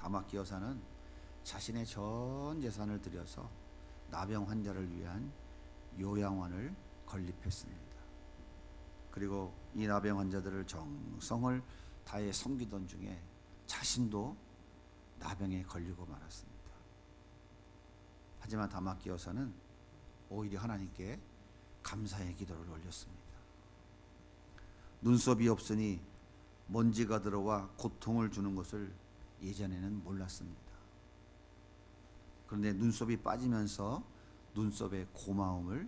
다마키 여사는 자신의 전 재산을 들여서 나병 환자를 위한 요양원을 건립했습니다. 그리고 이 나병 환자들을 정성을 다해 섬기던 중에 자신도 나병에 걸리고 말았습니다. 하지만 다마키 여사는 오히려 하나님께 감사의 기도를 올렸습니다. 눈썹이 없으니 먼지가 들어와 고통을 주는 것을 예전에는 몰랐습니다. 그런데 눈썹이 빠지면서 눈썹의 고마움을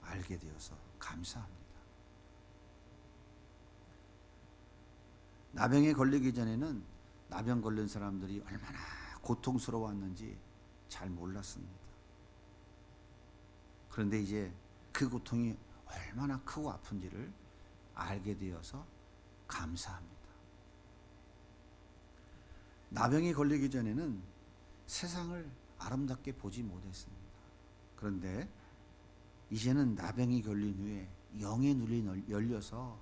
알게 되어서 감사합니다. 나병에 걸리기 전에는 나병 걸린 사람들이 얼마나 고통스러웠는지 잘 몰랐습니다. 그런데 이제 그 고통이 얼마나 크고 아픈지를 알게 되어서 감사합니다. 나병에 걸리기 전에는 세상을 아름답게 보지 못했습니다. 그런데 이제는 나병이 걸린 후에 영의 눈이 열려서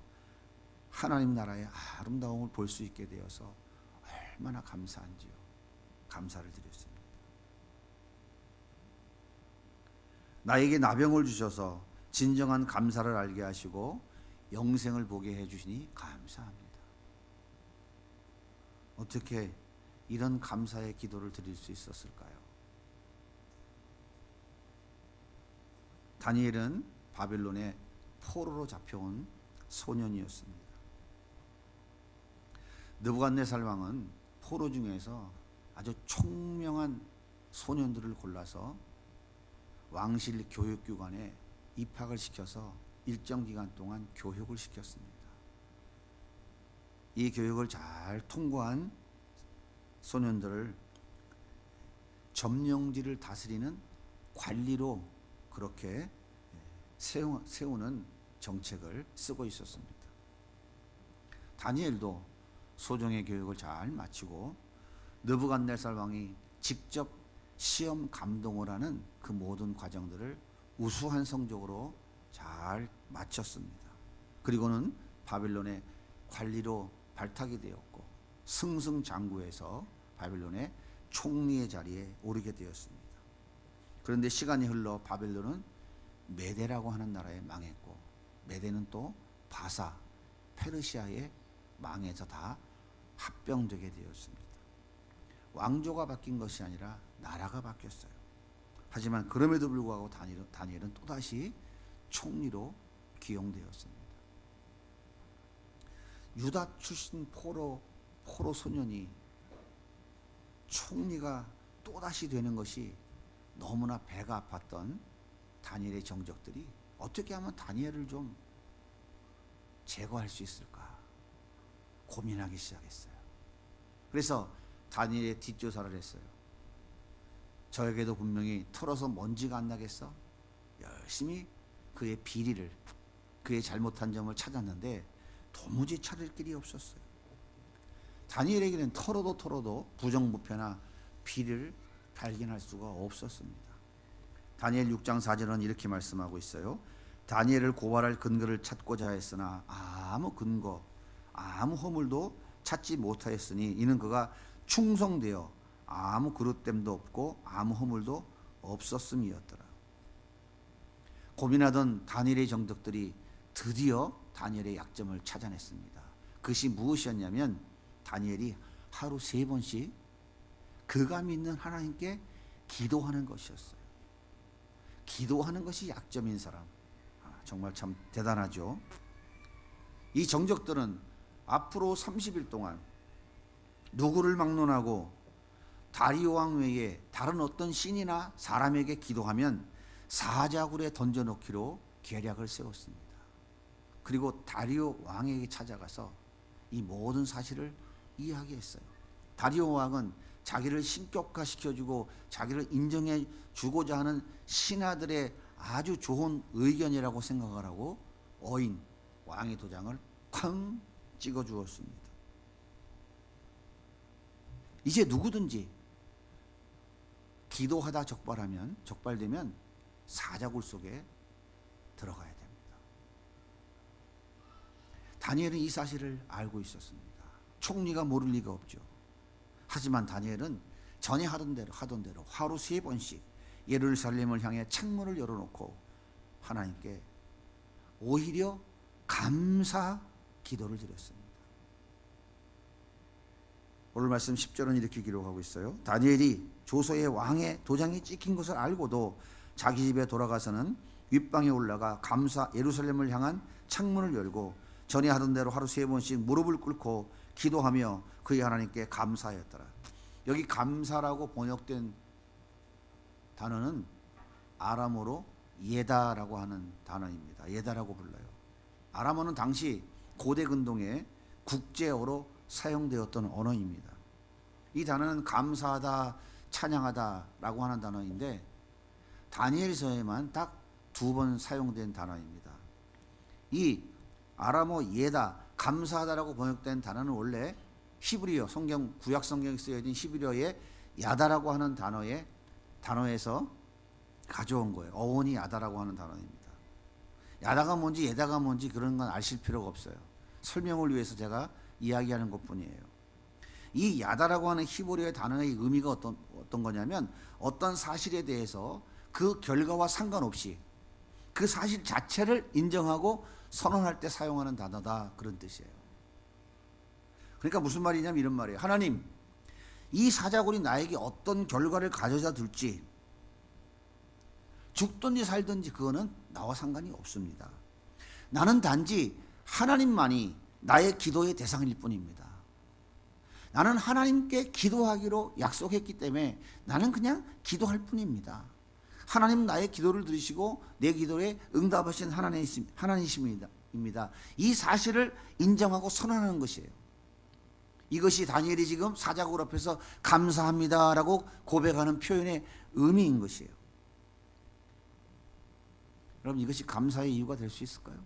하나님 나라의 아름다움을 볼 수 있게 되어서 얼마나 감사한지요. 감사를 드렸습니다. 나에게 나병을 주셔서 진정한 감사를 알게 하시고 영생을 보게 해주시니 감사합니다. 어떻게 이런 감사의 기도를 드릴 수 있었을까요? 다니엘은 바벨론의 포로로 잡혀온 소년이었습니다. 느부갓네살 왕은 포로 중에서 아주 총명한 소년들을 골라서 왕실 교육기관에 입학을 시켜서 일정 기간 동안 교육을 시켰습니다. 이 교육을 잘 통과한 소년들을 점령지를 다스리는 관리로 그렇게 세우는 정책을 쓰고 있었습니다. 다니엘도 소정의 교육을 잘 마치고 느부갓네살 왕이 직접 시험 감동을 하는 그 모든 과정들을 우수한 성적으로 잘 마쳤습니다. 그리고는 바벨론의 관리로 발탁이 되었고 승승장구해서 바벨론의 총리의 자리에 오르게 되었습니다. 그런데 시간이 흘러 바벨론은 메대라고 하는 나라에 망했고 메대는 또 바사, 페르시아에 망해서 다 합병되게 되었습니다. 왕조가 바뀐 것이 아니라 나라가 바뀌었어요. 하지만 그럼에도 불구하고 다니엘은 또다시 총리로 기용되었습니다. 유다 출신 포로 소년이 총리가 또다시 되는 것이 너무나 배가 아팠던 다니엘의 정적들이 어떻게 하면 다니엘을 좀 제거할 수 있을까 고민하기 시작했어요. 그래서 다니엘의 뒷조사를 했어요. 저에게도 분명히 털어서 먼지가 안 나겠어? 열심히 그의 비리를, 그의 잘못한 점을 찾았는데 도무지 찾을 길이 없었어요. 다니엘에게는 털어도 부정부패나 비리를 발견할 수가 없었습니다. 다니엘 6장 4절은 이렇게 말씀하고 있어요. 다니엘을 고발할 근거를 찾고자 했으나 아무 근거, 아무 허물도 찾지 못하였으니 이는 그가 충성되어 아무 그릇됨도 없고 아무 허물도 없었음이었더라. 고민하던 다니엘의 정적들이 드디어 다니엘의 약점을 찾아냈습니다. 그것이 무엇이었냐면 다니엘이 하루 3번씩 그가 믿는 하나님께 기도하는 것이었어요. 기도하는 것이 약점인 사람, 정말 참 대단하죠. 이 정적들은 앞으로 30일 동안 누구를 막론하고 다리오 왕 외에 다른 어떤 신이나 사람에게 기도하면 사자굴에 던져놓기로 계략을 세웠습니다. 그리고 다리오 왕에게 찾아가서 이 모든 사실을 이야기했어요. 다리오 왕은 자기를 신격화시켜주고 자기를 인정해 주고자 하는 신하들의 아주 좋은 의견이라고 생각을 하고 어인 왕의 도장을 쾅 찍어 주었습니다. 이제 누구든지 기도하다 적발되면 사자굴 속에 들어가야 됩니다. 다니엘은 이 사실을 알고 있었습니다. 총리가 모를 리가 없죠. 하지만 다니엘은 전에 하던 대로 하루 3번씩 예루살렘을 향해 창문을 열어놓고 하나님께 오히려 감사 기도를 드렸습니다. 오늘 말씀 10절은 이렇게 기록하고 있어요. 다니엘이 조서의 왕의 도장이 찍힌 것을 알고도 자기 집에 돌아가서는 윗방에 올라가 예루살렘을 향한 창문을 열고 전에 하던 대로 하루 3번씩 무릎을 꿇고 기도하며 그의 하나님께 감사하였더라. 여기 감사라고 번역된 단어는 아람어로 예다라고 하는 단어입니다. 예다라고 불러요. 아람어는 당시 고대 근동의 국제어로 사용되었던 언어입니다. 이 단어는 감사하다, 찬양하다라고 하는 단어인데 다니엘서에만 딱 2번 사용된 단어입니다. 이 아람어 예다, 감사하다라고 번역된 단어는 원래 히브리어 구약 성경에 쓰여진 히브리어의 야다라고 하는 단어에서 가져온 거예요. 어원이 야다라고 하는 단어입니다. 야다가 뭔지 예다가 뭔지 그런 건 아실 필요가 없어요. 설명을 위해서 제가 이야기하는 것뿐이에요. 이 야다라고 하는 히브리어의 단어의 의미가 어떤 거냐면 어떤 사실에 대해서 그 결과와 상관없이 그 사실 자체를 인정하고 선언할 때 사용하는 단어다, 그런 뜻이에요. 그러니까 무슨 말이냐면 이런 말이에요. 하나님, 이 사자굴이 나에게 어떤 결과를 가져다 줄지, 죽든지 살든지 그거는 나와 상관이 없습니다. 나는 단지 하나님만이 나의 기도의 대상일 뿐입니다. 나는 하나님께 기도하기로 약속했기 때문에 나는 그냥 기도할 뿐입니다. 하나님 나의 기도를 들으시고 내 기도에 응답하신 하나님이십니다. 이 사실을 인정하고 선언하는 것이에요. 이것이 다니엘이 지금 사자굴 앞에서 감사합니다라고 고백하는 표현의 의미인 것이에요. 여러분, 이것이 감사의 이유가 될 수 있을까요?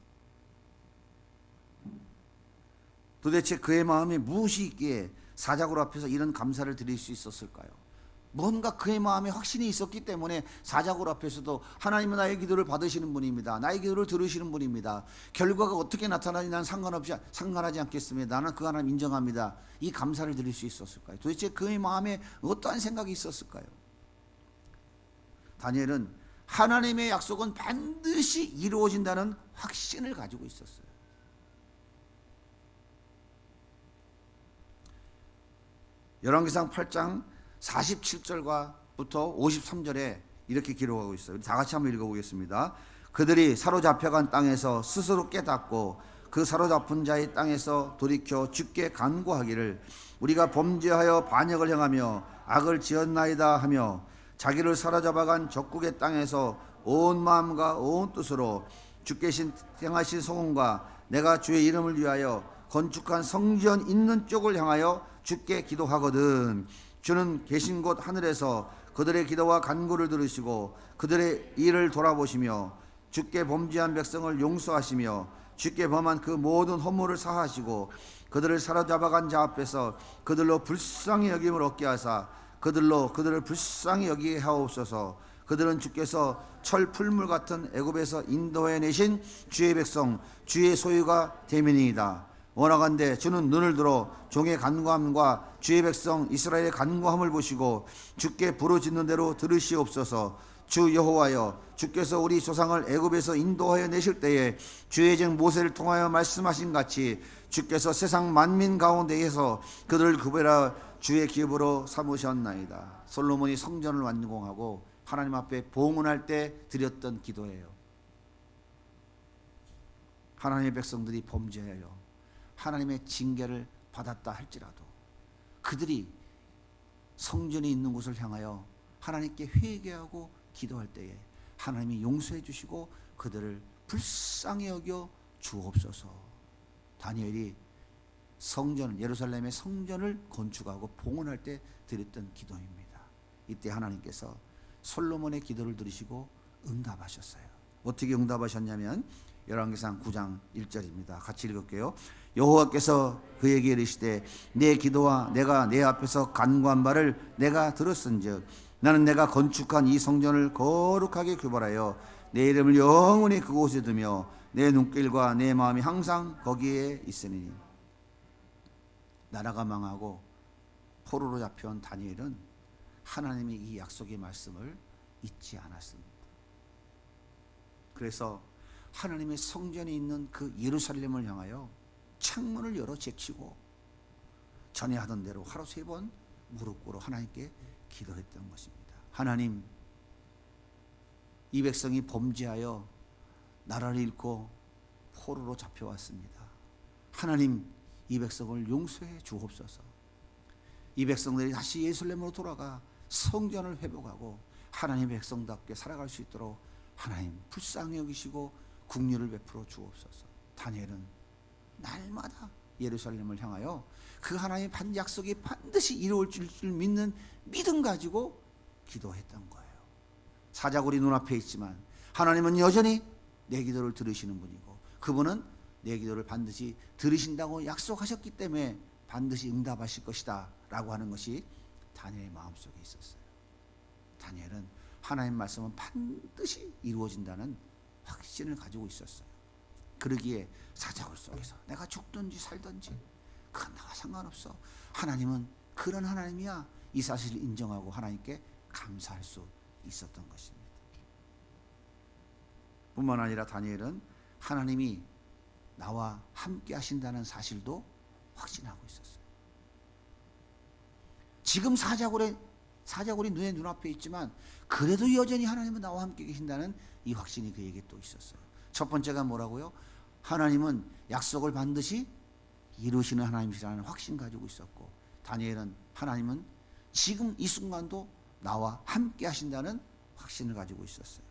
도대체 그의 마음에 무엇이 있기에 사자굴 앞에서 이런 감사를 드릴 수 있었을까요? 뭔가 그의 마음에 확신이 있었기 때문에 사자굴 앞에서도 하나님은 나의 기도를 받으시는 분입니다. 나의 기도를 들으시는 분입니다. 결과가 어떻게 나타나니 난 상관하지 않겠습니다. 나는 그 하나님 인정합니다. 이 감사를 드릴 수 있었을까요? 도대체 그의 마음에 어떠한 생각이 있었을까요? 다니엘은 하나님의 약속은 반드시 이루어진다는 확신을 가지고 있었어요. 열왕기상 8장 47절부터 53절에 이렇게 기록하고 있어요. 다 같이 한번 읽어보겠습니다. 그들이 사로잡혀간 땅에서 스스로 깨닫고 그 사로잡은 자의 땅에서 돌이켜 주께 간구하기를 우리가 범죄하여 반역을 행하며 악을 지었나이다 하며 자기를 사로잡아간 적국의 땅에서 온 마음과 온 뜻으로 주께 행하신 소원과 내가 주의 이름을 위하여 건축한 성전 있는 쪽을 향하여 주께 기도하거든 주는 계신 곳 하늘에서 그들의 기도와 간구를 들으시고 그들의 일을 돌아보시며 주께 범죄한 백성을 용서하시며 주께 범한 그 모든 허물을 사하시고 그들을 사로잡아간 자 앞에서 그들로 불쌍히 여김을 얻게 하사 그들을 불쌍히 여기게 하옵소서. 그들은 주께서 철 풀물 같은 애굽에서 인도해 내신 주의 백성 주의 소유가 되민이이다. 원하건대 주는 눈을 들어 종의 간구함과 주의 백성 이스라엘의 간구함을 보시고 주께 부르짖는 대로 들으시옵소서. 주 여호와여, 주께서 우리 조상을 애굽에서 인도하여 내실 때에 주의 종 모세를 통하여 말씀하신 같이 주께서 세상 만민 가운데에서 그들을 구별하여 주의 기업으로 삼으셨나이다. 솔로몬이 성전을 완공하고 하나님 앞에 봉헌할 때 드렸던 기도예요. 하나님의 백성들이 범죄하여 하나님의 징계를 받았다 할지라도 그들이 성전이 있는 곳을 향하여 하나님께 회개하고 기도할 때에 하나님이 용서해 주시고 그들을 불쌍히 여겨 주옵소서. 다니엘이 예루살렘의 성전을 건축하고 봉헌할 때 드렸던 기도입니다. 이때 하나님께서 솔로몬의 기도를 들으시고 응답하셨어요. 어떻게 응답하셨냐면 열왕기상 9장 1절입니다. 같이 읽을게요. 여호와께서 그에게 이르시되 내 기도와 내가 내 앞에서 간구한 바를 내가 들었은즉 나는 내가 건축한 이 성전을 거룩하게 규발하여 내 이름을 영원히 그곳에 두며 내 눈길과 내 마음이 항상 거기에 있으니 나라가 망하고 포로로 잡혀온 다니엘은 하나님의 이 약속의 말씀을 잊지 않았습니다. 그래서 하나님의 성전에 있는 그 예루살렘을 향하여 창문을 열어 제치고 전에 하던 대로 하루 3번 무릎 꿇어 하나님께 기도했던 것입니다. 하나님, 이 백성이 범죄하여 나라를 잃고 포로로 잡혀왔습니다. 하나님, 이 백성을 용서해 주옵소서. 이 백성들이 다시 예루살렘으로 돌아가 성전을 회복하고 하나님의 백성답게 살아갈 수 있도록 하나님 불쌍히 여기시고 긍휼을 베풀어 주옵소서. 다니엘은 날마다 예루살렘을 향하여 그 하나님의 약속이 반드시 이루어질 줄 믿는 믿음 가지고 기도했던 거예요. 사자굴이 눈앞에 있지만 하나님은 여전히 내 기도를 들으시는 분이고 그분은 내 기도를 반드시 들으신다고 약속하셨기 때문에 반드시 응답하실 것이다 라고 하는 것이 다니엘의 마음속에 있었어요. 다니엘은 하나님의 말씀은 반드시 이루어진다는 확신을 가지고 있었어요. 그러기에 사자굴 속에서 내가 죽든지 살든지 그건 나와 상관없어. 하나님은 그런 하나님이야. 이 사실을 인정하고 하나님께 감사할 수 있었던 것입니다. 뿐만 아니라 다니엘은 하나님이 나와 함께 하신다는 사실도 확신하고 있었어요. 지금 사자굴이 눈앞에 있지만 그래도 여전히 하나님은 나와 함께 계신다는 이 확신이 그에게 또 있었어요. 첫 번째가 뭐라고요? 하나님은 약속을 반드시 이루시는 하나님이시라는 확신 가지고 있었고, 다니엘은 하나님은 지금 이 순간도 나와 함께 하신다는 확신을 가지고 있었어요.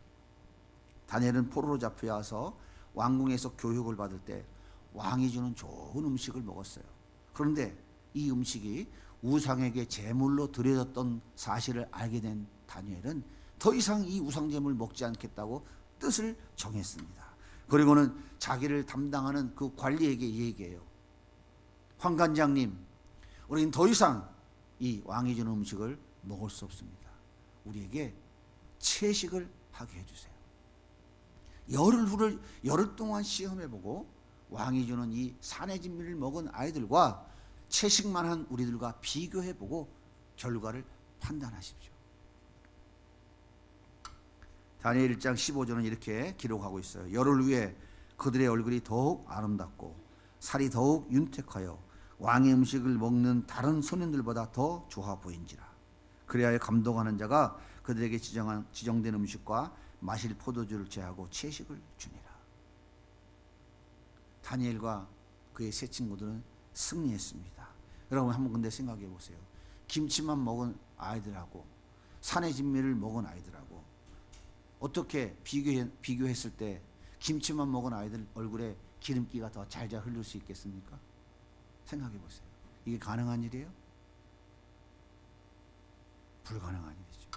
다니엘은 포로로 잡혀와서 왕궁에서 교육을 받을 때 왕이 주는 좋은 음식을 먹었어요. 그런데 이 음식이 우상에게 제물로 드려졌던 사실을 알게 된 다니엘은 더 이상 이 우상 제물을 먹지 않겠다고 뜻을 정했습니다. 그리고는 자기를 담당하는 그 관리에게 얘기해요. 황관장님, 우리는 더 이상 이 왕이 주는 음식을 먹을 수 없습니다. 우리에게 채식을 하게 해주세요. 열흘 동안 시험해보고 왕이 주는 이 산의 진미를 먹은 아이들과 채식만 한 우리들과 비교해보고 결과를 판단하십시오. 다니엘 1장 15절은 이렇게 기록하고 있어요. 열흘 후에 그들의 얼굴이 더욱 아름답고 살이 더욱 윤택하여 왕의 음식을 먹는 다른 소년들보다 더 좋아 보인지라. 그래야 감동하는 자가 그들에게 지정된 음식과 마실 포도주를 제하고 채식을 주니라. 다니엘과 그의 세 친구들은 승리했습니다. 여러분 한번 근데 생각해 보세요. 김치만 먹은 아이들하고 산의 진미를 먹은 아이들하고 어떻게 비교했을 때 김치만 먹은 아이들 얼굴에 기름기가 더 잘잘 흐를 수 있겠습니까? 생각해 보세요. 이게 가능한 일이에요? 불가능한 일이죠.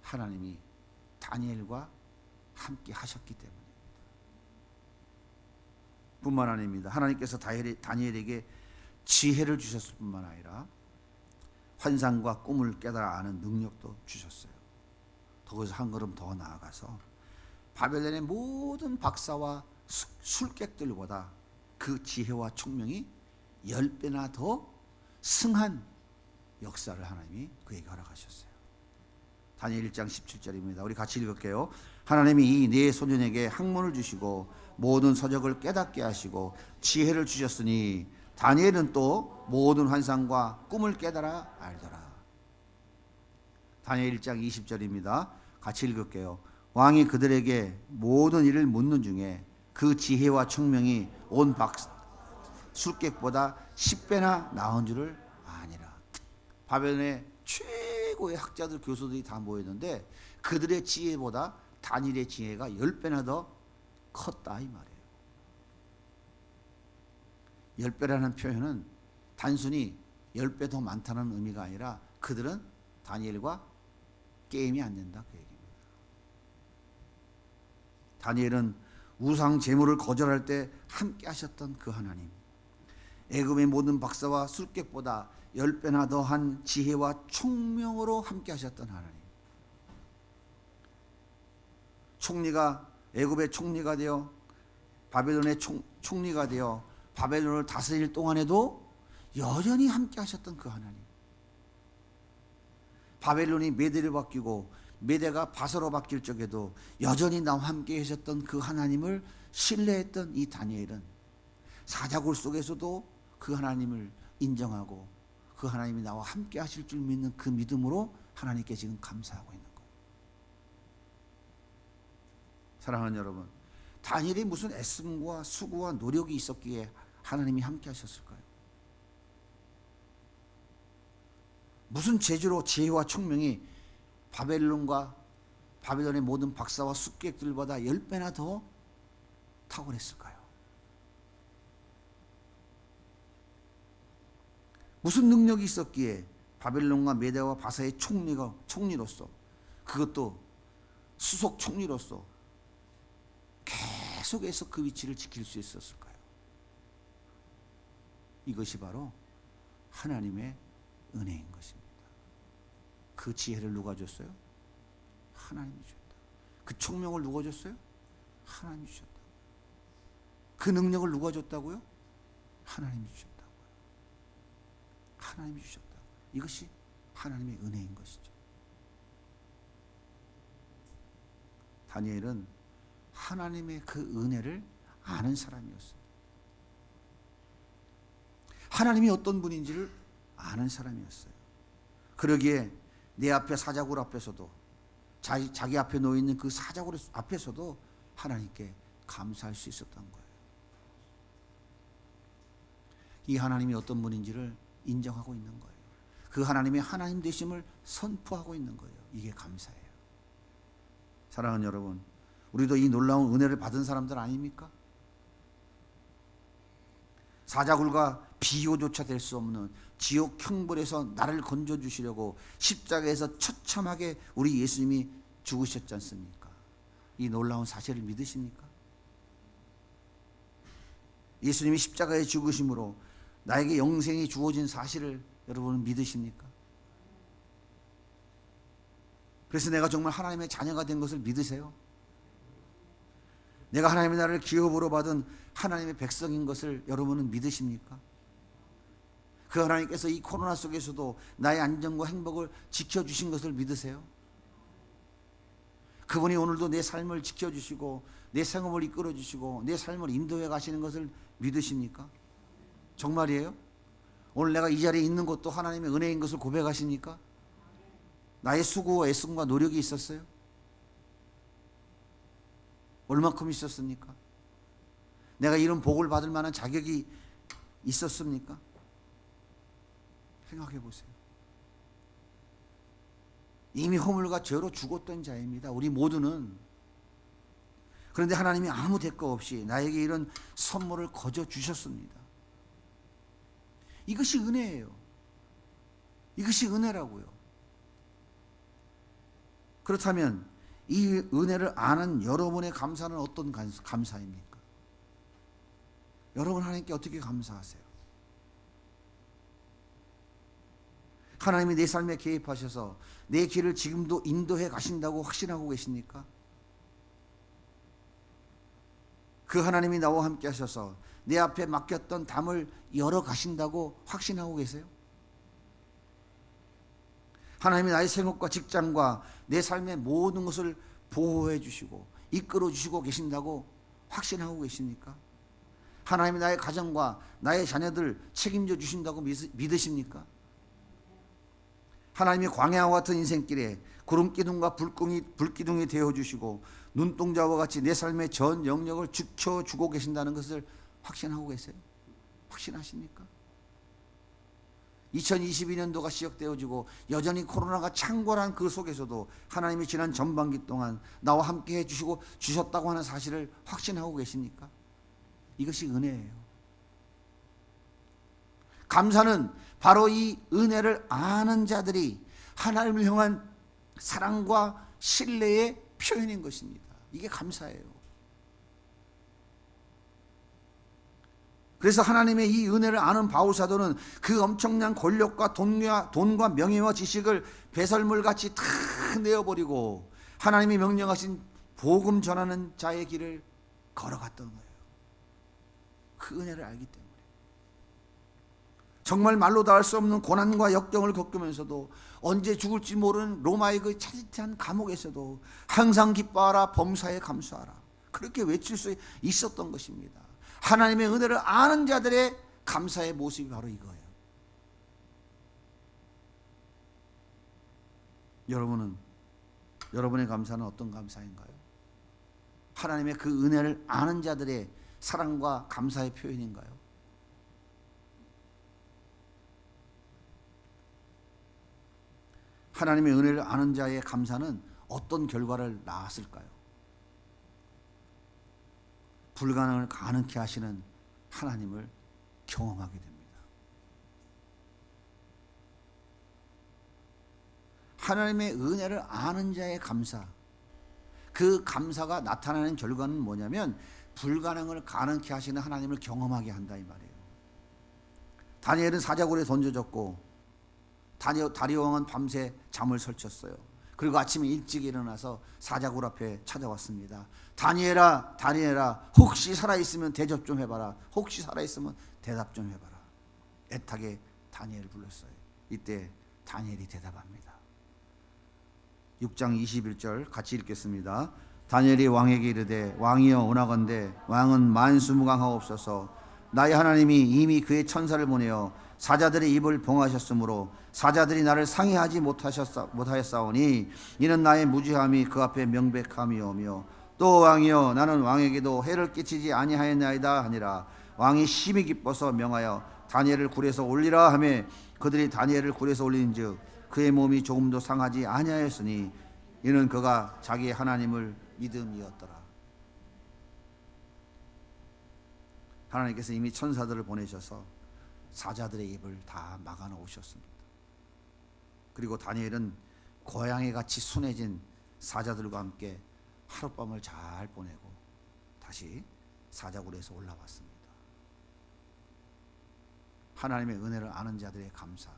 하나님이 다니엘과 함께 하셨기 때문입니다. 뿐만 아닙니다. 하나님께서 다니엘에게 지혜를 주셨을 뿐만 아니라 환상과 꿈을 깨달아 아는 능력도 주셨어요. 거기서 한 걸음 더 나아가서 바벨론의 모든 박사와 술객들보다 그 지혜와 총명이 10배나 더 승한 역사를 하나님이 그에게 허락하셨어요. 다니엘 1장 17절입니다. 우리 같이 읽을게요. 하나님이 이 네 소년에게 학문을 주시고 모든 서적을 깨닫게 하시고 지혜를 주셨으니 다니엘은 또 모든 환상과 꿈을 깨달아 알더라. 다니엘 1장 20절입니다. 같이 읽을게요. 왕이 그들에게 모든 일을 묻는 중에 그 지혜와 총명이 온 술객보다 10배나 나은 줄을 아니라. 바벨론의 최고의 학자들 교수들이 다 모였는데 그들의 지혜보다 다니엘의 지혜가 10배나 더 컸다 이 말이에요. 10배라는 표현은 단순히 10배 더 많다는 의미가 아니라 그들은 다니엘과 게임이 안 된다 그 얘기입니다. 다니엘은 우상 제물을 거절할 때 함께 하셨던 그 하나님, 애굽의 모든 박사와 술객보다 10배나 더한 지혜와 총명으로 함께 하셨던 하나님, 애굽의 총리가 되어 바벨론의 총리가 되어 바벨론을 다스릴 동안에도 여전히 함께 하셨던 그 하나님. 바벨론이 메대로 바뀌고 메대가 바사로 바뀔 적에도 여전히 나와 함께 하셨던 그 하나님을 신뢰했던 이 다니엘은 사자굴 속에서도 그 하나님을 인정하고 그 하나님이 나와 함께 하실 줄 믿는 그 믿음으로 하나님께 지금 감사하고 있는 거예요. 사랑하는 여러분, 다니엘이 무슨 애씀과 수고와 노력이 있었기에 하나님이 함께 하셨을까요? 무슨 재주로 지혜와 총명이 바벨론의 모든 박사와 숙객들보다 10배나 더 탁월했을까요? 무슨 능력이 있었기에 바벨론과 메대와 바사의 총리로서, 그것도 수석 총리로서 계속해서 그 위치를 지킬 수 있었을까요? 이것이 바로 하나님의 은혜인 것입니다. 그 지혜를 누가 줬어요? 하나님이 주셨다. 그 총명을 누가 줬어요? 하나님이 주셨다. 그 능력을 누가 줬다고요? 하나님이 주셨다고요. 하나님이 주셨다. 이것이 하나님의 은혜인 것이죠. 다니엘은 하나님의 그 은혜를 아는 사람이었어요. 하나님이 어떤 분인지를 아는 사람이었어요. 그러기에 내 앞에 사자굴 앞에서도 자기 앞에 놓여 있는 그 사자굴 앞에서도 하나님께 감사할 수 있었던 거예요. 이 하나님이 어떤 분인지를 인정하고 있는 거예요. 그 하나님의 하나님 되심을 선포하고 있는 거예요. 이게 감사예요. 사랑하는 여러분, 우리도 이 놀라운 은혜를 받은 사람들 아닙니까? 사자굴과 비교조차 될 수 없는 지옥 형벌에서 나를 건져주시려고 십자가에서 처참하게 우리 예수님이 죽으셨지 않습니까? 이 놀라운 사실을 믿으십니까? 예수님이 십자가에 죽으심으로 나에게 영생이 주어진 사실을 여러분은 믿으십니까? 그래서 내가 정말 하나님의 자녀가 된 것을 믿으세요? 내가 하나님의 나라를 기업으로 받은 하나님의 백성인 것을 여러분은 믿으십니까? 그 하나님께서 이 코로나 속에서도 나의 안전과 행복을 지켜주신 것을 믿으세요? 그분이 오늘도 내 삶을 지켜주시고 내 생업을 이끌어주시고 내 삶을 인도해 가시는 것을 믿으십니까? 정말이에요? 오늘 내가 이 자리에 있는 것도 하나님의 은혜인 것을 고백하십니까? 나의 수고와 애씀과 노력이 있었어요? 얼마큼 있었습니까? 내가 이런 복을 받을 만한 자격이 있었습니까? 생각해 보세요. 이미 허물과 죄로 죽었던 자입니다. 우리 모두는. 그런데 하나님이 아무 대가 없이 나에게 이런 선물을 거저 주셨습니다. 이것이 은혜예요. 이것이 은혜라고요. 그렇다면 이 은혜를 아는 여러분의 감사는 어떤 감사입니까? 여러분 하나님께 어떻게 감사하세요? 하나님이 내 삶에 개입하셔서 내 길을 지금도 인도해 가신다고 확신하고 계십니까? 그 하나님이 나와 함께 하셔서 내 앞에 맡겼던 담을 열어 가신다고 확신하고 계세요? 하나님이 나의 생업과 직장과 내 삶의 모든 것을 보호해 주시고 이끌어 주시고 계신다고 확신하고 계십니까? 하나님이 나의 가정과 나의 자녀들 책임져 주신다고 믿으십니까? 하나님이 광야와 같은 인생길에 구름기둥과 불기둥이 되어주시고 눈동자와 같이 내 삶의 전 영역을 지켜주고 계신다는 것을 확신하고 계세요? 확신하십니까? 2022년도가 시작되어지고 여전히 코로나가 창궐한 그 속에서도 하나님이 지난 전반기 동안 나와 함께 해주시고 주셨다고 하는 사실을 확신하고 계십니까? 이것이 은혜예요. 감사는 바로 이 은혜를 아는 자들이 하나님을 향한 사랑과 신뢰의 표현인 것입니다. 이게 감사예요. 그래서 하나님의 이 은혜를 아는 바울사도는 그 엄청난 권력과 돈과 명예와 지식을 배설물같이 다 내어버리고 하나님이 명령하신 복음 전하는 자의 길을 걸어갔던 거예요. 그 은혜를 알기 때문에. 정말 말로 다 할 수 없는 고난과 역경을 겪으면서도 언제 죽을지 모르는 로마의 그 차디찬 감옥에서도 항상 기뻐하라, 범사에 감사하라, 그렇게 외칠 수 있었던 것입니다. 하나님의 은혜를 아는 자들의 감사의 모습이 바로 이거예요. 여러분의 감사는 어떤 감사인가요? 하나님의 그 은혜를 아는 자들의 사랑과 감사의 표현인가요? 하나님의 은혜를 아는 자의 감사는 어떤 결과를 낳았을까요? 불가능을 가능케 하시는 하나님을 경험하게 됩니다. 하나님의 은혜를 아는 자의 감사, 그 감사가 나타나는 결과는 뭐냐면 불가능을 가능케 하시는 하나님을 경험하게 한다 이 말이에요. 다니엘은 사자굴에 던져졌고 다리오 왕은 밤새 잠을 설쳤어요. 그리고 아침에 일찍 일어나서 사자굴 앞에 찾아왔습니다. 다니엘아, 다니엘아, 혹시 살아있으면 대접 좀 해봐라. 혹시 살아있으면 대답 좀 해봐라. 애타게 다니엘을 불렀어요. 이때 다니엘이 대답합니다. 6장 21절 같이 읽겠습니다. 다니엘이 왕에게 이르되 왕이여 원하건대 왕은 만수무강하옵소서. 나의 하나님이 이미 그의 천사를 보내어 사자들의 입을 봉하셨으므로 사자들이 나를 상해하지 못하였사오니 이는 나의 무지함이 그 앞에 명백함이오며 또 왕이여 나는 왕에게도 해를 끼치지 아니하였나이다 하니라. 왕이 심히 기뻐서 명하여 다니엘을 굴에서 올리라 하며 그들이 다니엘을 굴에서 올린즉 그의 몸이 조금도 상하지 아니하였으니 이는 그가 자기의 하나님을 믿음이었더라. 하나님께서 이미 천사들을 보내셔서 사자들의 입을 다 막아 놓으셨습니다. 그리고 다니엘은 고양이 같이 순해진 사자들과 함께 하룻밤을 잘 보내고 다시 사자굴에서 올라왔습니다. 하나님의 은혜를 아는 자들의 감사,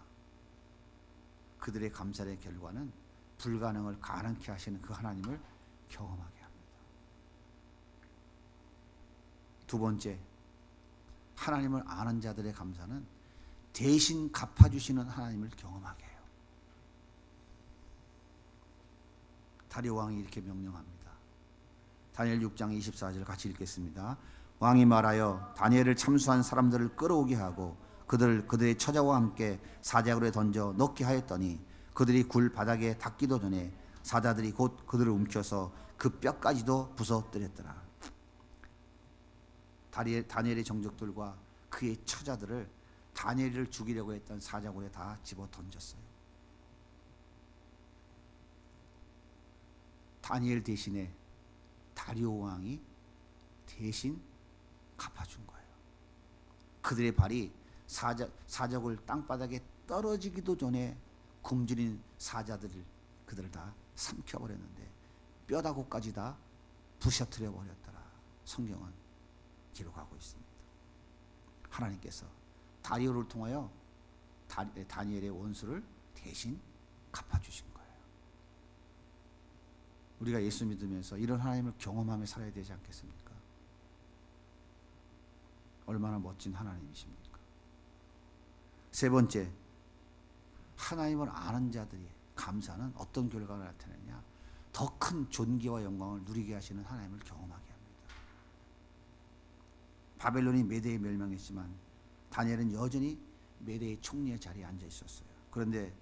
그들의 감사의 결과는 불가능을 가능케 하시는 그 하나님을 경험하게 합니다. 두 번째, 하나님을 아는 자들의 감사는 대신 갚아주시는 하나님을 경험하게 해요. 다리오 왕이 이렇게 명령합니다. 다니엘 6장 24절 같이 읽겠습니다. 왕이 말하여 다니엘을 참수한 사람들을 끌어오게 하고 그들의 처자와 함께 사자굴에 던져 넣게 하였더니 그들이 굴 바닥에 닿기도 전에 사자들이 곧 그들을 움켜서 그 뼈까지도 부서뜨렸더라. 다니엘의 정적들과 그의 처자들을 다니엘을 죽이려고 했던 사자굴에 다 집어 던졌어요. 다니엘 대신에 다리오 왕이 대신 갚아준 거예요. 그들의 발이 사자굴 땅바닥에 떨어지기도 전에 굶주린 사자들을 그들을 다 삼켜버렸는데 뼈다구까지 다 부셔뜨려 버렸더라. 성경은 기록하고 있습니다. 하나님께서 다리오를 통하여 다니엘의 원수를 대신 갚아주신 거예요. 우리가 예수 믿으면서 이런 하나님을 경험하며 살아야 되지 않겠습니까? 얼마나 멋진 하나님이십니까? 세 번째, 하나님을 아는 자들이 감사는 어떤 결과를 나타내냐? 더 큰 존귀와 영광을 누리게 하시는 하나님을 경험하게 합니다. 바벨론이 메대에 멸망했지만 다니엘은 여전히 메대의 총리의 자리에 앉아 있었어요. 그런데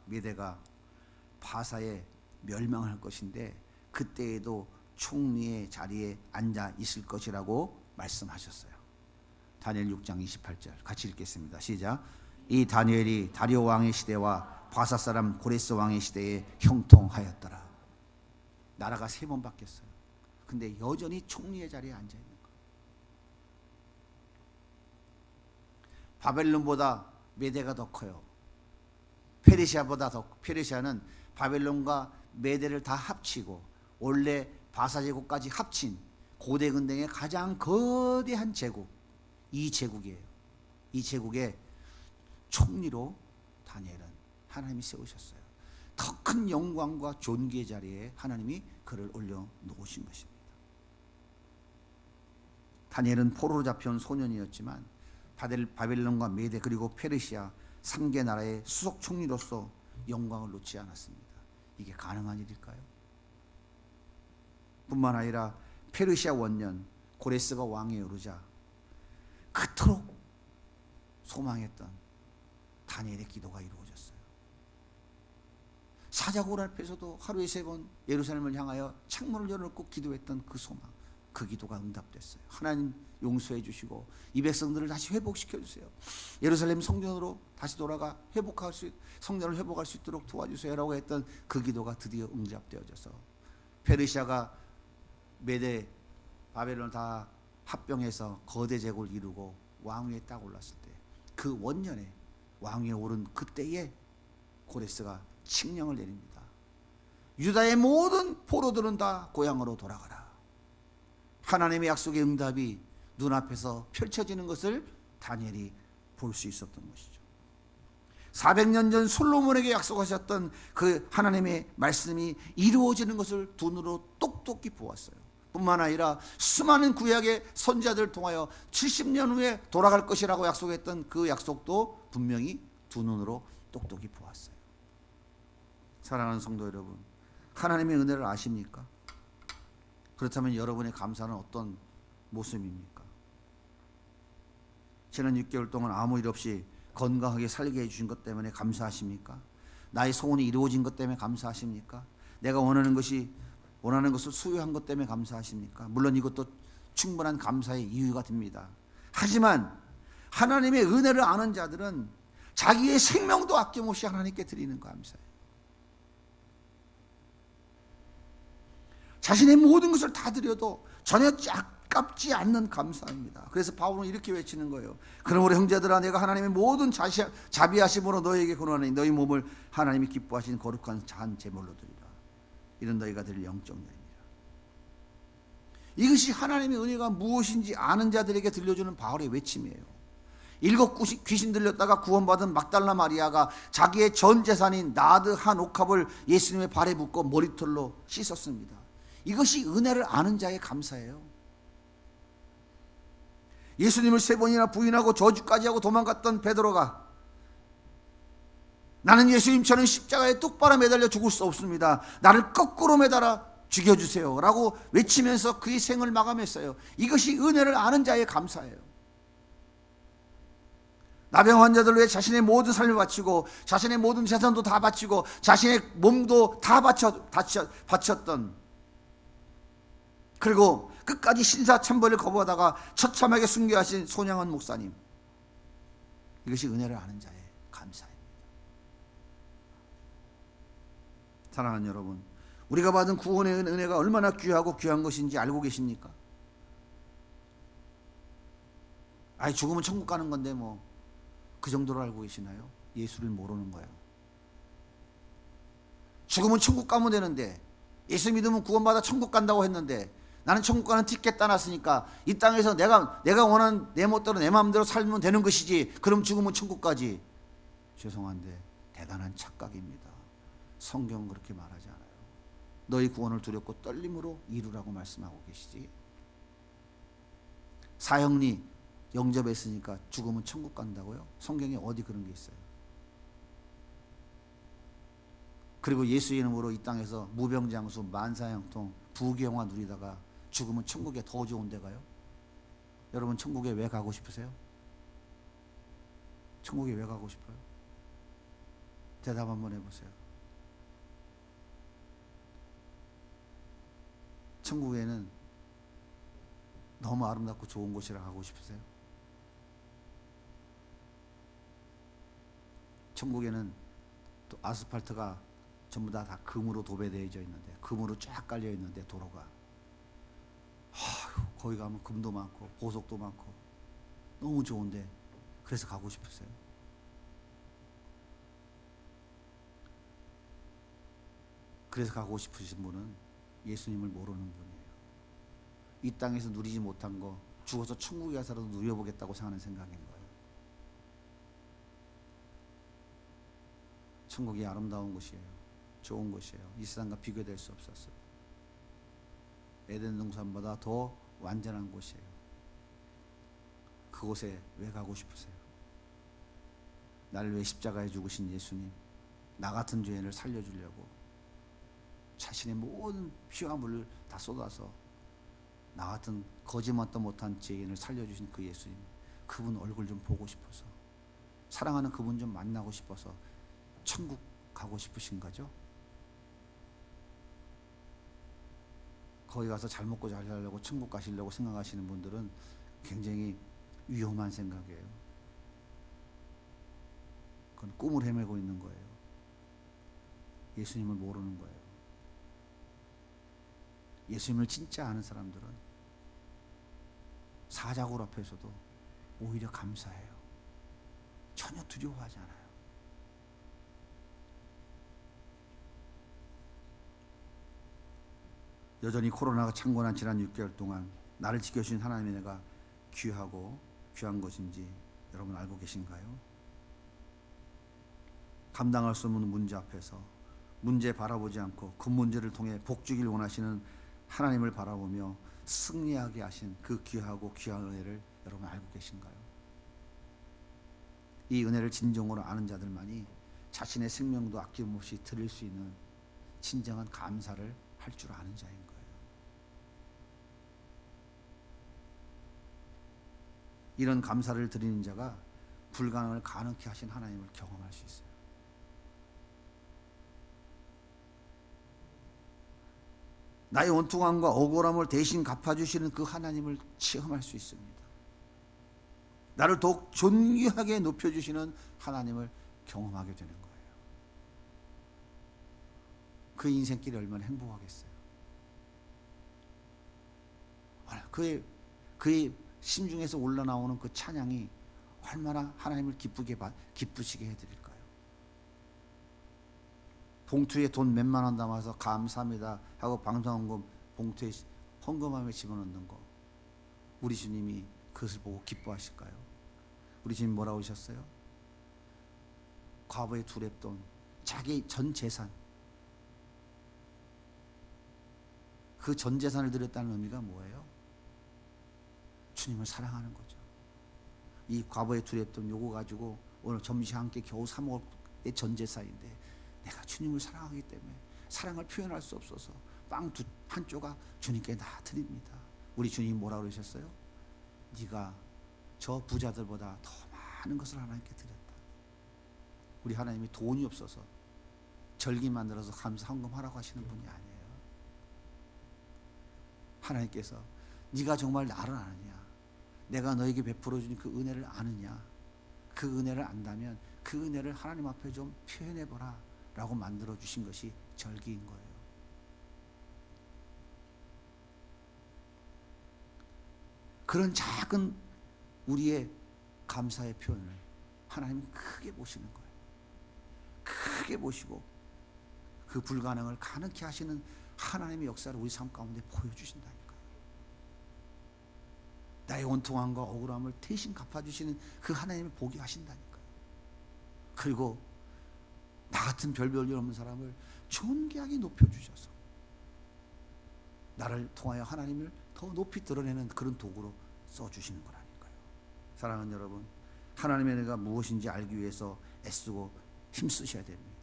메대가 바사에 멸망할 것인데 그때에도 총리의 자리에 앉아 있을 것이라고 말씀하셨어요. 다니엘 6장 28절 같이 읽겠습니다. 시작. 이 다니엘이 다리오 왕의 시대와 바사 사람 고레스 왕의 시대에 형통하였더라. 나라가 3번 바뀌었어요. 근데 여전히 총리의 자리에 앉아 있는 거예요. 바벨론보다 메대가 더 커요. 페르시아는 바벨론과 메대를 다 합치고 원래 바사 제국까지 합친 고대 근동의 가장 거대한 제국, 이 제국이에요. 이 제국의 총리로 다니엘은 하나님이 세우셨어요. 더 큰 영광과 존귀의 자리에 하나님이 그를 올려놓으신 것입니다. 다니엘은 포로로 잡혀온 소년이었지만 바벨론과 메데 그리고 페르시아 3개 나라의 수석 총리로서 영광을 놓지 않았습니다. 이게 가능한 일일까요? 뿐만 아니라 페르시아 원년 고레스가 왕에 오르자 그토록 소망했던 다니엘의 기도가 이루어졌어요. 사자굴 앞에서도 하루에 3번 예루살렘을 향하여 창문을 열어놓고 기도했던 그 소망, 그 기도가 응답됐어요. 하나님 용서해 주시고 이 백성들을 다시 회복시켜 주세요. 예루살렘 성전으로 다시 돌아가 성전을 회복할 수 있도록 도와주세요라고 했던 그 기도가 드디어 응답되어져서 페르시아가 메대 바벨론 다 합병해서 거대 제국을 이루고 왕위에 딱 올랐을 때 그 원년에 왕위에 오른 그때에 고레스가 칙령을 내립니다. 유다의 모든 포로들은 다 고향으로 돌아가라. 하나님의 약속의 응답이 눈앞에서 펼쳐지는 것을 다니엘이 볼 수 있었던 것이죠. 400년 전 솔로몬에게 약속하셨던 그 하나님의 말씀이 이루어지는 것을 두 눈으로 똑똑히 보았어요. 뿐만 아니라 수많은 구약의 선지자들을 통하여 70년 후에 돌아갈 것이라고 약속했던 그 약속도 분명히 두 눈으로 똑똑히 보았어요. 사랑하는 성도 여러분, 하나님의 은혜를 아십니까? 그렇다면 여러분의 감사는 어떤 모습입니까? 지난 6개월 동안 아무 일 없이 건강하게 살게 해주신 것 때문에 감사하십니까? 나의 소원이 이루어진 것 때문에 감사하십니까? 내가 원하는 것을 수여한 것 때문에 감사하십니까? 물론 이것도 충분한 감사의 이유가 됩니다. 하지만 하나님의 은혜를 아는 자들은 자기의 생명도 아낌없이 하나님께 드리는 감사예요. 자신의 모든 것을 다 드려도 전혀 아깝지 않는 감사입니다. 그래서 바울은 이렇게 외치는 거예요. 그러므로 형제들아, 내가 하나님의 모든 자비하심으로 너희에게 권하노니 너희 몸을 하나님이 기뻐하시는 거룩한 한 제물로 드리라. 이런 너희가 드릴 영적 예입니다. 이것이 하나님의 은혜가 무엇인지 아는 자들에게 들려주는 바울의 외침이에요. 7 귀신 들렸다가 구원받은 막달라 마리아가 자기의 전 재산인 나드 한 옥합을 예수님의 발에 붓고 머리털로 씻었습니다. 이것이 은혜를 아는 자의 감사예요. 예수님을 3번이나 부인하고 저주까지 하고 도망갔던 베드로가 나는 예수님처럼 십자가에 똑바로 매달려 죽을 수 없습니다. 나를 거꾸로 매달아 죽여주세요 라고 외치면서 그의 생을 마감했어요. 이것이 은혜를 아는 자의 감사예요. 나병 환자들 위해 자신의 모든 삶을 바치고 자신의 모든 재산도 다 바치고 자신의 몸도 다 바쳤던, 그리고 끝까지 신사참배를 거부하다가 처참하게 순교하신 손양원 목사님, 이것이 은혜를 아는 자의 감사입니다. 사랑하는 여러분, 우리가 받은 구원의 은혜가 얼마나 귀하고 귀한 것인지 알고 계십니까? 아이, 죽으면 천국 가는 건데 뭐 그 정도로 알고 계시나요? 예수를 모르는 거예요. 죽으면 천국 가면 되는데, 예수 믿으면 구원받아 천국 간다고 했는데, 나는 천국 가는 티켓 따놨으니까 이 땅에서 내가 원하는 내 멋대로 내 마음대로 살면 되는 것이지, 그럼 죽으면 천국 가지. 죄송한데 대단한 착각입니다. 성경은 그렇게 말하지 않아요. 너희 구원을 두렵고 떨림으로 이루라고 말씀하고 계시지. 사형리 영접했으니까 죽으면 천국 간다고요? 성경에 어디 그런 게 있어요? 그리고 예수 이름으로 이 땅에서 무병장수 만사형통 부귀영화 누리다가 죽으면 천국에 더 좋은 데 가요? 여러분, 천국에 왜 가고 싶으세요? 천국에 왜 가고 싶어요? 대답 한번 해보세요. 천국에는 너무 아름답고 좋은 곳이라 가고 싶으세요? 천국에는 또 아스팔트가 전부 다 금으로 도배되어져 있는데, 금으로 쫙 깔려 있는데, 도로가 거기 가면 금도 많고 보석도 많고 너무 좋은데, 그래서 가고 싶으세요? 그래서 가고 싶으신 분은 예수님을 모르는 분이에요. 이 땅에서 누리지 못한 거 죽어서 천국에 가서라도 누려보겠다고 사는 생각인 거예요. 천국이 아름다운 곳이에요. 좋은 곳이에요. 이 세상과 비교될 수 없었어요. 에덴 동산보다 더 완전한 곳이에요. 그곳에 왜 가고 싶으세요? 나를 왜 십자가에 죽으신 예수님, 나 같은 죄인을 살려주려고 자신의 모든 피와 물을 다 쏟아서 나 같은 거짓말도 못한 죄인을 살려주신 그 예수님, 그분 얼굴 좀 보고 싶어서, 사랑하는 그분 좀 만나고 싶어서 천국 가고 싶으신 거죠? 거기 가서 잘 먹고 잘 살려고 천국 가시려고 생각하시는 분들은 굉장히 위험한 생각이에요. 그건 꿈을 헤매고 있는 거예요. 예수님을 모르는 거예요. 예수님을 진짜 아는 사람들은 사자굴 앞에서도 오히려 감사해요. 전혀 두려워하지 않아요. 여전히 코로나가 창궐한 지난 6개월 동안 나를 지켜주신 하나님의 은혜가 귀하고 귀한 것인지 여러분 알고 계신가요? 감당할 수 없는 문제 앞에서 문제 바라보지 않고 그 문제를 통해 복 주길 원하시는 하나님을 바라보며 승리하게 하신 그 귀하고 귀한 은혜를 여러분 알고 계신가요? 이 은혜를 진정으로 아는 자들만이 자신의 생명도 아낌없이 드릴 수 있는 진정한 감사를 할 줄 아는 자인 거예요. 이런 감사를 드리는 자가 불가능을 가능케 하신 하나님을 경험할 수 있어요. 나의 원통함과 억울함을 대신 갚아주시는 그 하나님을 체험할 수 있습니다. 나를 더욱 존귀하게 높여주시는 하나님을 경험하게 되는 거예요. 그 인생길이 얼마나 행복하겠어요. 그의 심중에서 올라나오는 그 찬양이 얼마나 하나님을 기쁘시게 해드릴까요? 봉투에 돈 몇만 원 담아서 감사합니다 하고 방송헌금 봉투에 헌금함에 집어넣는 거, 우리 주님이 그것을 보고 기뻐하실까요? 우리 주님 뭐라고 하셨어요? 과부의 두 랩돈, 자기 전 재산, 그 전 재산을 드렸다는 의미가 뭐예요? 주님을 사랑하는 거죠. 이 과부의 두 랩돈 요거 가지고 오늘 점심 한 끼 겨우 사 먹을 내 전 재산인데 내가 주님을 사랑하기 때문에 사랑을 표현할 수 없어서 빵 한 조각 주님께 다 드립니다. 우리 주님 뭐라고 그러셨어요? 네가 저 부자들보다 더 많은 것을 하나님께 드렸다. 우리 하나님이 돈이 없어서 절기 만들어서 감사 헌금하라고 하시는 분이 아니에요. 하나님께서 네가 정말 나를 아느냐, 내가 너에게 베풀어 준 그 은혜를 아느냐, 그 은혜를 안다면 그 은혜를 하나님 앞에 좀 표현해보라 라고 만들어 주신 것이 절기인 거예요. 그런 작은 우리의 감사의 표현을 하나님은 크게 보시는 거예요. 크게 보시고 그 불가능을 가능케 하시는 하나님의 역사를 우리 삶 가운데 보여주신다니까요. 나의 원통함과 억울함을 대신 갚아주시는 그 하나님을 보게 하신다니까요. 그리고 나 같은 별볼일 없는 사람을 존귀하게 높여주셔서 나를 통하여 하나님을 더 높이 드러내는 그런 도구로 써주시는 거라니까요. 사랑하는 여러분, 하나님의 은혜가 무엇인지 알기 위해서 애쓰고 힘쓰셔야 됩니다.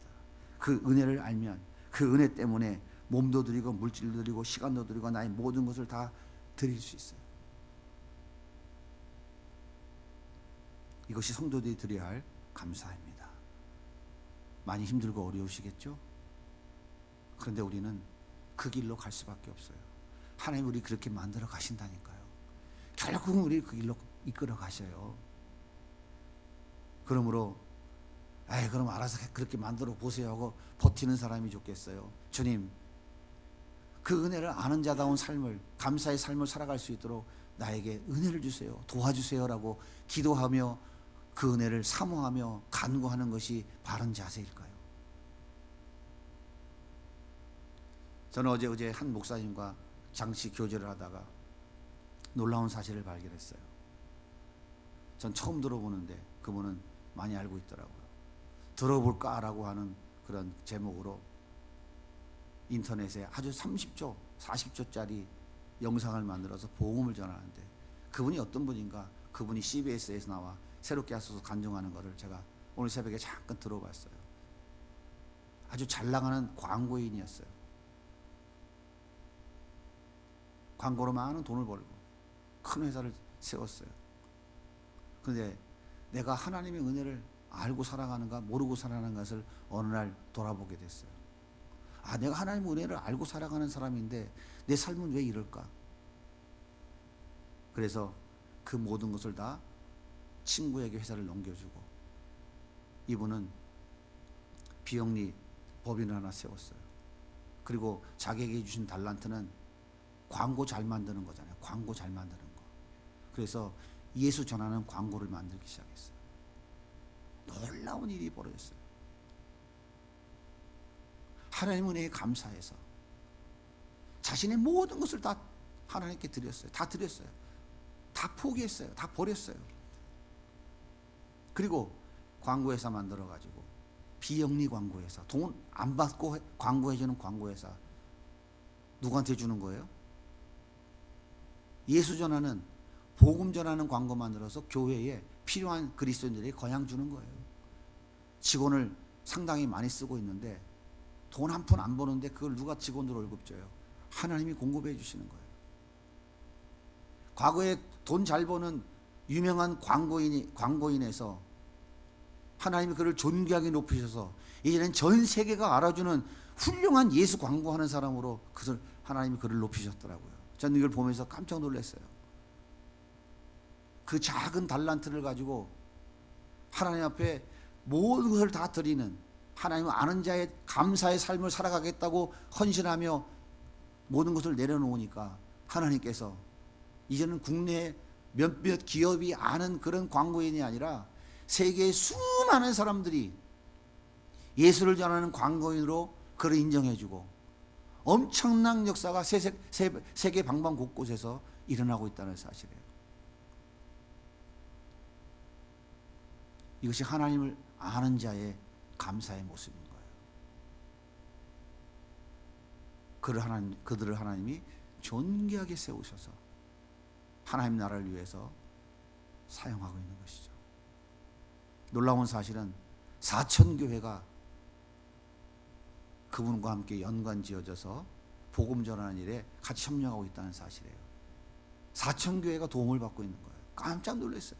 그 은혜를 알면 그 은혜 때문에 몸도 드리고 물질도 드리고 시간도 드리고 나의 모든 것을 다 드릴 수 있어요. 이것이 성도들이 드려야 할 감사입니다. 많이 힘들고 어려우시겠죠? 그런데 우리는 그 길로 갈 수밖에 없어요. 하나님 우리 그렇게 만들어 가신다니까요. 결국은 우리 그 길로 이끌어 가셔요. 그러므로 그럼 알아서 그렇게 만들어 보세요 하고 버티는 사람이 좋겠어요. 주님, 그 은혜를 아는 자다운 삶을, 감사의 삶을 살아갈 수 있도록 나에게 은혜를 주세요, 도와주세요라고 기도하며 그 은혜를 사모하며 간구하는 것이 바른 자세일까요? 저는 어제 한 목사님과 장시 교제를 하다가 놀라운 사실을 발견했어요. 전 처음 들어보는데 그분은 많이 알고 있더라고요. 들어볼까라고 하는 그런 제목으로 인터넷에 아주 30초, 40초짜리 영상을 만들어서 복음을 전하는데, 그분이 어떤 분인가, 그분이 CBS에서 나와 새롭게 하소서 간증하는 것을 제가 오늘 새벽에 잠깐 들어봤어요. 아주 잘 나가는 광고인이었어요. 광고로 많은 돈을 벌고 큰 회사를 세웠어요. 그런데 내가 하나님의 은혜를 알고 살아가는가 모르고 살아가는 것을 어느 날 돌아보게 됐어요. 아, 내가 하나님의 은혜를 알고 살아가는 사람인데 내 삶은 왜 이럴까? 그래서 그 모든 것을 다 친구에게 회사를 넘겨주고 이분은 비영리 법인을 하나 세웠어요. 그리고 자기에게 주신 달란트는 광고 잘 만드는 거잖아요. 광고 잘 만드는 거. 그래서 예수 전하는 광고를 만들기 시작했어요. 놀라운 일이 벌어졌어요. 하나님 은혜에 감사해서 자신의 모든 것을 다 하나님께 드렸어요. 다 드렸어요. 다 포기했어요. 다 버렸어요. 그리고 광고회사 만들어가지고 비영리 광고회사, 돈 안 받고 광고해주는 광고회사 누구한테 주는 거예요? 예수 전하는 복음 전하는 광고 만들어서 교회에 필요한 그리스도인들에게 거냥 주는 거예요. 직원을 상당히 많이 쓰고 있는데 돈 한 푼 안 버는데 그걸 누가 직원들 월급 줘요? 하나님이 공급해 주시는 거예요. 과거에 돈 잘 버는 유명한 광고인에서 하나님이 그를 존귀하게 높이셔서 이제는 전 세계가 알아주는 훌륭한 예수 광고하는 사람으로 그것을 하나님이 그를 높이셨더라고요. 저는 이걸 보면서 깜짝 놀랐어요. 그 작은 달란트를 가지고 하나님 앞에 모든 것을 다 드리는 하나님을 아는 자의 감사의 삶을 살아가겠다고 헌신하며 모든 것을 내려놓으니까 하나님께서 이제는 국내 몇몇 기업이 아는 그런 광고인이 아니라 세계의 수많은 사람들이 예수를 전하는 광고인으로 그를 인정해주고 엄청난 역사가 세계 방방 곳곳에서 일어나고 있다는 사실이에요. 이것이 하나님을 아는 자의 감사의 모습인 거예요. 그들을 하나님이 존귀하게 세우셔서 하나님 나라를 위해서 사용하고 있는 것이죠. 놀라운 사실은 4,000교회가 그분과 함께 연관지어져서 복음 전하는 일에 같이 협력하고 있다는 사실이에요. 4,000교회가 도움을 받고 있는 거예요. 깜짝 놀랐어요.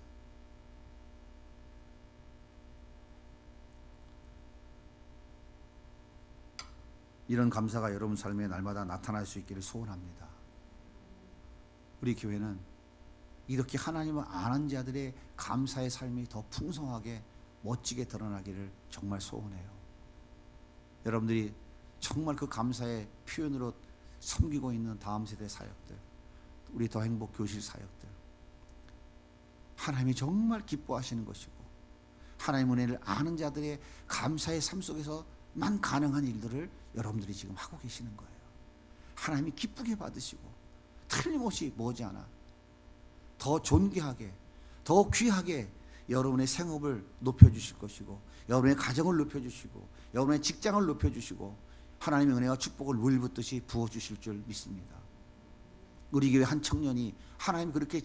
이런 감사가 여러분 삶에 날마다 나타날 수 있기를 소원합니다. 우리 교회는 이렇게 하나님을 아는 자들의 감사의 삶이 더 풍성하게 멋지게 드러나기를 정말 소원해요. 여러분들이 정말 그 감사의 표현으로 섬기고 있는 다음 세대 사역들, 우리 더 행복 교실 사역들, 하나님이 정말 기뻐하시는 것이고 하나님 은혜를 아는 자들의 감사의 삶 속에서만 가능한 일들을 여러분들이 지금 하고 계시는 거예요. 하나님이 기쁘게 받으시고 틀림없이 머지않아 더 존귀하게 더 귀하게 여러분의 생업을 높여주실 것이고 여러분의 가정을 높여주시고 여러분의 직장을 높여주시고 하나님의 은혜와 축복을 물붓듯이 부어주실 줄 믿습니다. 우리 교회 한 청년이 하나님 그렇게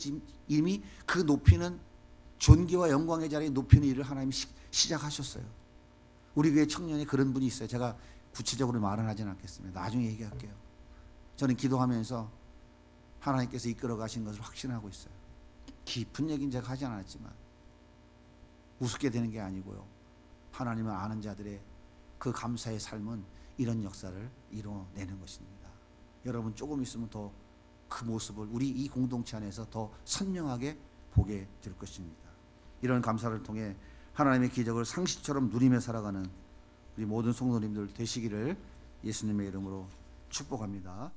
이미 그 높이는 존귀와 영광의 자리에 높이는 일을 하나님이 시작하셨어요. 우리 교회 청년이 그런 분이 있어요. 제가 구체적으로 말은 하지는 않겠습니다. 나중에 얘기할게요. 저는 기도하면서 하나님께서 이끌어 가신 것을 확신하고 있어요. 깊은 얘기는 제가 하지 않았지만 우습게 되는 게 아니고요. 하나님을 아는 자들의 그 감사의 삶은 이런 역사를 이뤄내는 것입니다. 여러분 조금 있으면 더 그 모습을 우리 이 공동체 안에서 더 선명하게 보게 될 것입니다. 이런 감사를 통해 하나님의 기적을 상식처럼 누리며 살아가는 우리 모든 성도님들 되시기를 예수님의 이름으로 축복합니다.